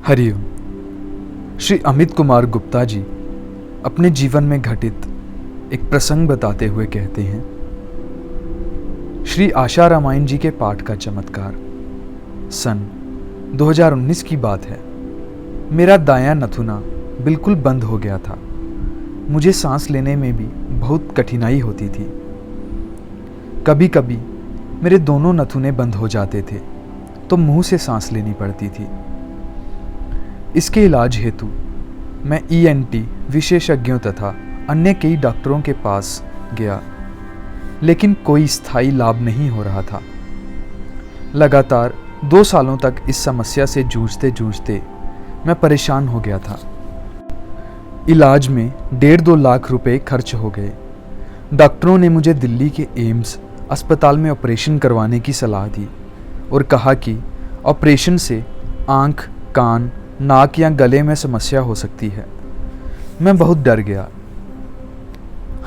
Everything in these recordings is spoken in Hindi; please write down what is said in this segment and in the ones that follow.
हरिओम। श्री अमित कुमार गुप्ता जी अपने जीवन में घटित एक प्रसंग बताते हुए कहते हैं, श्री आशा रामायण जी के पाठ का चमत्कार। सन 2019 की बात है। मेरा दायां नथुना बिल्कुल बंद हो गया था। मुझे सांस लेने में भी बहुत कठिनाई होती थी। कभी कभी मेरे दोनों नथुने बंद हो जाते थे तो मुंह से सांस लेनी पड़ती थी। इसके इलाज हेतु मैं ENT विशेषज्ञों तथा अन्य कई डॉक्टरों के पास गया, लेकिन कोई स्थायी लाभ नहीं हो रहा था। लगातार 2 सालों तक इस समस्या से जूझते जूझते मैं परेशान हो गया था। इलाज में 1.5-2 लाख रुपए खर्च हो गए। डॉक्टरों ने मुझे दिल्ली के एम्स अस्पताल में ऑपरेशन करवाने की सलाह दी और कहा कि ऑपरेशन से आँख, कान, नाक या गले में समस्या हो सकती है। मैं बहुत डर गया।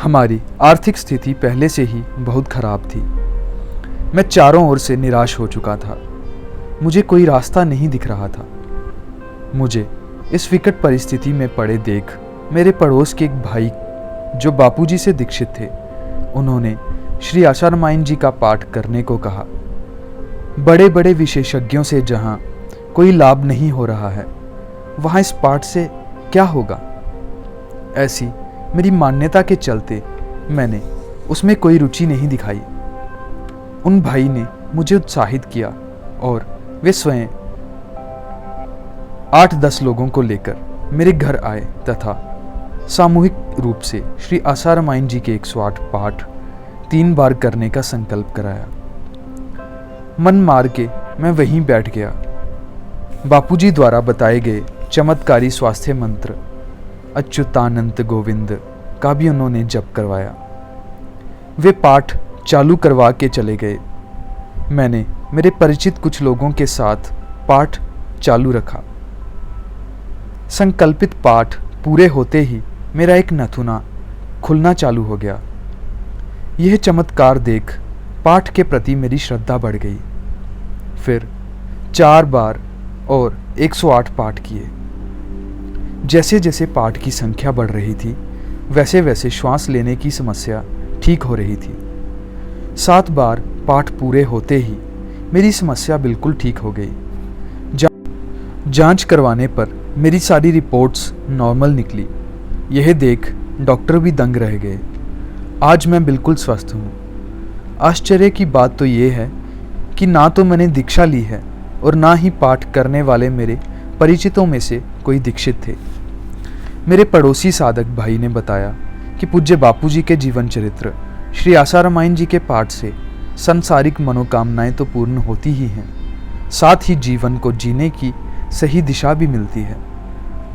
हमारी आर्थिक स्थिति पहले से ही बहुत खराब थी। मैं चारों ओर से निराश हो चुका था। मुझे कोई रास्ता नहीं दिख रहा था। मुझे इस विकट परिस्थिति में पड़े देख मेरे पड़ोस के एक भाई जो बापूजी से दीक्षित थे, उन्होंने श्री आशा रामायण जी का पाठ करने को कहा। बड़े बड़े विशेषज्ञों से जहाँ कोई लाभ नहीं हो रहा है, वहाँ इस पाठ से क्या होगा? ऐसी मेरी मान्यता के चलते मैंने उसमें कोई रुचि नहीं दिखाई। उन भाई ने मुझे उत्साहित किया और वे स्वयं 8-10 लोगों को लेकर मेरे घर आए तथा सामूहिक रूप से श्री आशा रामायण जी के 108 पाठ 3 बार करने का संकल्प कराया। मन मार के मैं वहीं बैठ गया। बापूजी द्वारा बताए गए चमत्कारी स्वास्थ्य मंत्र अच्युतानंत गोविंद का भी उन्होंने जप करवाया। वे पाठ चालू करवा के चले गए। मैंने मेरे परिचित कुछ लोगों के साथ पाठ चालू रखा। संकल्पित पाठ पूरे होते ही मेरा एक नथुना खुलना चालू हो गया। यह चमत्कार देख पाठ के प्रति मेरी श्रद्धा बढ़ गई। फिर 4 बार और 108 पाठ किए। जैसे जैसे पाठ की संख्या बढ़ रही थी, वैसे वैसे श्वास लेने की समस्या ठीक हो रही थी। 7 बार पाठ पूरे होते ही मेरी समस्या बिल्कुल ठीक हो गई। जांच करवाने पर मेरी सारी रिपोर्ट्स नॉर्मल निकली। यह देख डॉक्टर भी दंग रह गए। आज मैं बिल्कुल स्वस्थ हूँ। आश्चर्य की बात तो ये है कि ना तो मैंने दीक्षा ली है और ना ही पाठ करने वाले मेरे परिचितों में से कोई दीक्षित थे। मेरे पड़ोसी साधक भाई ने बताया कि पूज्य बापूजी के जीवन चरित्र श्री आशा रामायण जी के पाठ से सांसारिक मनोकामनाएं तो पूर्ण होती ही हैं, साथ ही जीवन को जीने की सही दिशा भी मिलती है।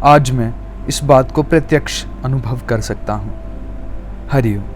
आज मैं इस बात को प्रत्यक्ष अनुभव कर सकता हूँ। हरिओम।